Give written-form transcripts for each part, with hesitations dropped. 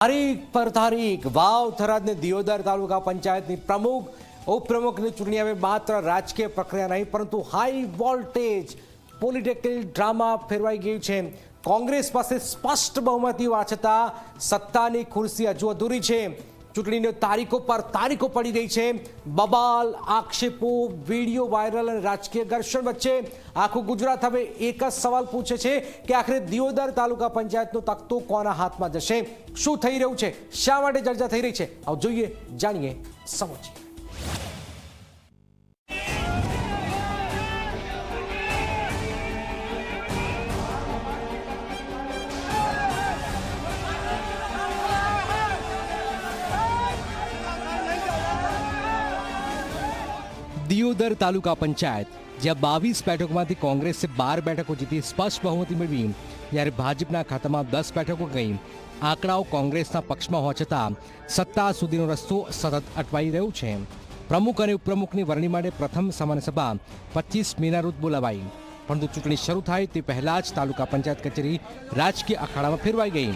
તારીખ પર તારીખ વાવ થરાદ ને દિયોદર તાલુકા પંચાયતની પ્રમુખ ઉપપ્રમુખની ચૂંટણી હવે માત્ર રાજકીય પ્રક્રિયા નહીં પરંતુ હાઈ વોલ્ટેજ પોલિટિકલ ડ્રામા ફેરવાઈ ગયું છે। કોંગ્રેસ પાસે સ્પષ્ટ બહુમતી હોવા છતાં સત્તાની ખુરશી હજુ અધૂરી છે। ચૂંટણીની તારીખો પર તારીખો પડી રહી છે। બબાલ, આક્ષેપો, વિડીયો વાયરલ અને રાજકીય ઘર્ષણ વચ્ચે આખું ગુજરાત હવે એક જ સવાલ પૂછે છે કે આખરે દિયોદર તાલુકા પંચાયતનો તખ્તો કોના હાથમાં જશે? શું થઈ રહ્યું છે? શા માટે ચર્ચા થઈ રહી છે? આવો જોઈએ, જાણીએ, સમજીએ। દિયોદર તાલુકા પંચાયત જ્યાં 22 બેઠકોમાંથી કોંગ્રેસે 12 બેઠકો જીતી સ્પષ્ટ બહુમતી મેળવી, જ્યારે ભાજપના ખાતામાં 10 બેઠકો ગઈ। આંકડાઓ કોંગ્રેસના પક્ષમાં હોવા છતાં સત્તા સુધીનો રસ્તો સતત અટવાઈ રહ્યો છે। પ્રમુખ અને ઉપપ્રમુખની વરણી માટે પ્રથમ સામાન્ય સભા 25 મેના રોજ બોલાવાઈ, પરંતુ ચૂંટણી શરૂ થાય તે પહેલા જ તાલુકા પંચાયત કચેરી રાજકીય અખાડામાં ફેરવાઈ ગઈ।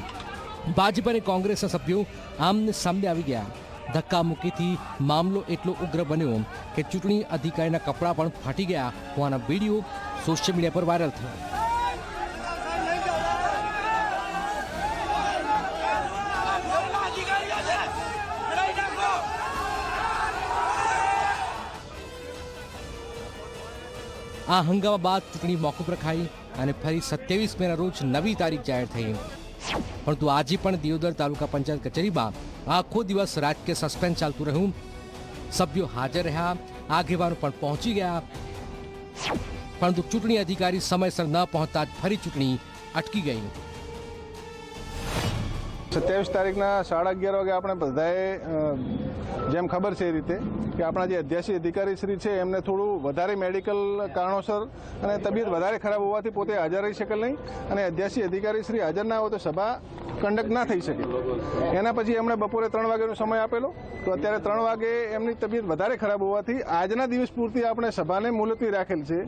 ભાજપ અને કોંગ્રેસના સભ્યો આમને સામને આવી ગયા। ધક્કામુક્કીથી મામલો એટલો ઉગ્ર બન્યો કે ચૂંટણી અધિકારીના કપડાં પણ ફાટી ગયા હોવાના વિડીયો સોશિયલ મીડિયા પર વાયરલ થયો। આ હંગામા બાદ ચૂંટણી મોકૂફ રખાઈ અને ફરી 27 મેના રોજ નવી તારીખ જાહેર થઈ, પરંતુ આજે પણ દિયોદર તાલુકા પંચાયત કચેરીમાં આખો દિવસ રાજકીય સસ્પેન્સ ચાલતું રહ્યું। સભ્યો હાજર રહ્યા, આગેવાનો પણ પહોંચી ગયા, પરંતુ ચૂંટણી અધિકારી સમયસર ન પહોંચતા જ ફરી ચૂંટણી અટકી ગઈ। 27 તારીખના 11:30 વાગે આપણે બધાએ જેમ ખબર છે એ રીતે કે આપણા જે અધ્યક્ષી અધિકારી શ્રી છે એમને થોડું વધારે મેડિકલ કારણોસર અને તબિયત વધારે ખરાબ હોવાથી પોતે હાજર રહી શકેલ નહીં, અને અધ્યક્ષી અધિકારી શ્રી હાજર ના હોય તો સભા કન્ડક્ટ ના થઈ શકે। એના પછી એમણે બપોરે 3 વાગ્યાનો સમય આપેલો, તો અત્યારે 3 વાગે એમની તબિયત વધારે ખરાબ હોવાથી આજના દિવસ પૂરતી આપણે સભાને મુલતવી રાખેલ છે।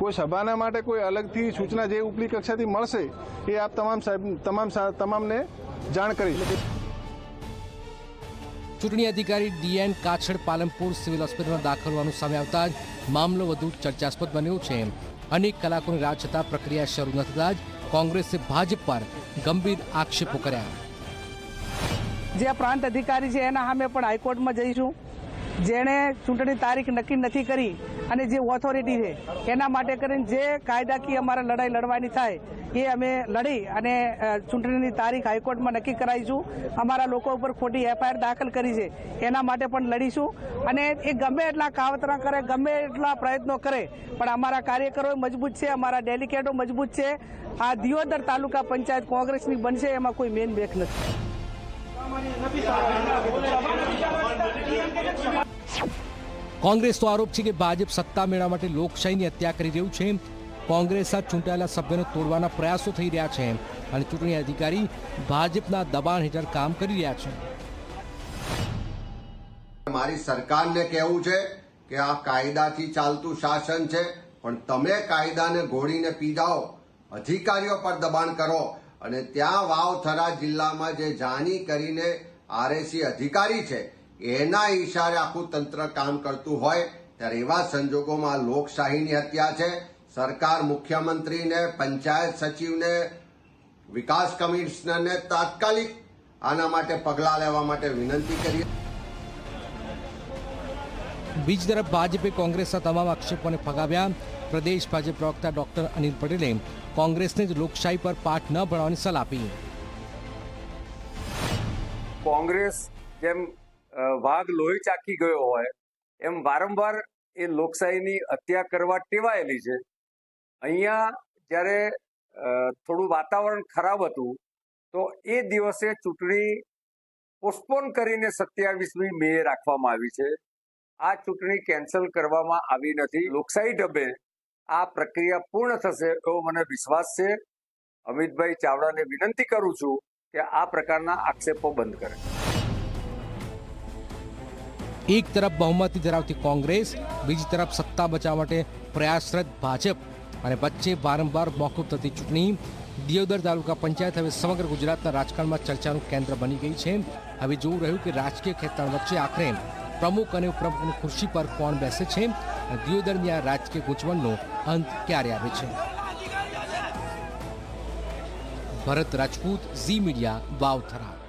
કોઈ સભાના માટે કોઈ અલગથી સૂચના જે ઉપલી કક્ષાથી મળશે એ આપ તમામને જાણ કરી। ચૂંટણી અધિકારી ડીએન કાછડ પાલનપુર સિવિલ હોસ્પિટલમાં દાખલ હોવાનું સામે આવતા જ મામલો વધુ ચર્ચાસ્પદ બન્યો છે। અનેક કલાકોની રાહ છતાં પ્રક્રિયા શરૂ ન થતાં જ કોંગ્રેસે ભાજપ પર ગંભીર આક્ષેપો કર્યા। જે પ્રાંત અધિકારી છે એના સામે પણ હાઈકોર્ટમાં જઈશું। જેણે ચૂંટણી તારીખ નક્કી નથી કરી અને જે ઓથોરિટી છે એના માટે કરીને જે કાયદાકીય અમારે લડાઈ લડવાની થાય એ અમે લડી અને ચૂંટણીની તારીખ હાઈકોર્ટમાં નક્કી કરાવીશું। અમારા લોકો ઉપર ખોટી એફઆઈઆર દાખલ કરી છે એના માટે પણ લડીશું, અને એ ગમે એટલા કાવતરા કરે, ગમે એટલા પ્રયત્નો કરે, પણ અમારા કાર્યકરો મજબૂત છે, અમારા ડેલિકેટો મજબૂત છે। આ દિયોદર તાલુકા પંચાયત કોંગ્રેસની બનશે, એમાં કોઈ મેન બેક નથી। કોંગ્રેસનો આરોપ છે કે ભાજપ સત્તા મેળવવા માટે લોકશાહીની હત્યા કરી રહ્યું છે। કોંગ્રેસના ચૂંટાયેલા સભ્યોને તોડવાના પ્રયાસો થઈ રહ્યા છે અને ચૂંટણી અધિકારી ભાજપના દબાણ હેઠળ કામ કરી રહ્યા છે। મારી સરકારને કહેવું છે કે આ કાયદાથી ચાલતું શાસન છે, પણ તમે કાયદાને ઘોડીને પી જાઓ, અધિકારીઓ પર દબાણ કરો, અને ત્યાં વાવથરા જિલ્લામાં જે જાણી કરીને આરએસી અધિકારી છે એના ઈશારે આખું તંત્ર કામ કરતું હોય ત્યારે એવા સંજોગોમાં લોકશાહીની હત્યા છે। સરકાર મુખ્યમંત્રીને, પંચાયત સચિવને, વિકાસ કમિશનરને તાત્કાલિક આના માટે પગલાં લેવા માટે વિનંતી કરીએ। બીજી તરફ ભાજપે કોંગ્રેસના તમામ આક્ષેપોને ફગાવ્યા। પ્રદેશ ભાજપ પ્રવક્તા ડોક્ટર અનિલ પટેલે કોંગ્રેસને જ લોકશાહી પર પાઠ ન ભણવાની સલાહ આપી। કોંગ્રેસ જેમ વાઘ લોહી ચાકી ગયો હોય એમ વારંવાર એ લોકશાહીની હત્યા કરવા ટેવાયેલી છે। અહીંયા જ્યારે થોડું વાતાવરણ ખરાબ હતું તો એ દિવસે ચૂંટણી પોસ્ટપોન કરીને 27મી મે રાખવામાં આવી છે। આ ચૂંટણી કેન્સલ કરવામાં આવી નથી। લોકશાહી ઢબે આ પ્રક્રિયા પૂર્ણ થશે એવો મને વિશ્વાસ છે। અમિતભાઈ ચાવડાને વિનંતી કરું છું કે આ પ્રકારના આક્ષેપો બંધ કરે। એક તરફ બહુમતી ધરાવતી કોંગ્રેસ, બીજી તરફ સત્તા બચાવવા માટે પ્રયાસરત ભાજપ, અને વચ્ચે વારંવાર મોકૂફ થતી ચૂંટણી। દિયોદર તાલુકા પંચાયત હવે સમગ્ર ગુજરાતના રાજકારણમાં ચર્ચાનું કેન્દ્ર બની ગઈ છે. હવે જોવું રહ્યું કે રાજકીય ખેંચાણ વચ્ચે આખરે પ્રમુખ અને ઉપપ્રમુખની ખુરશી પર કોણ બેસે છે. દિયોદરની આ રાજકીય ગૂંચવણનો અંત ક્યારે આવે છે? ભરત રાજપૂત, ઝી મીડિયા, વાવથરા.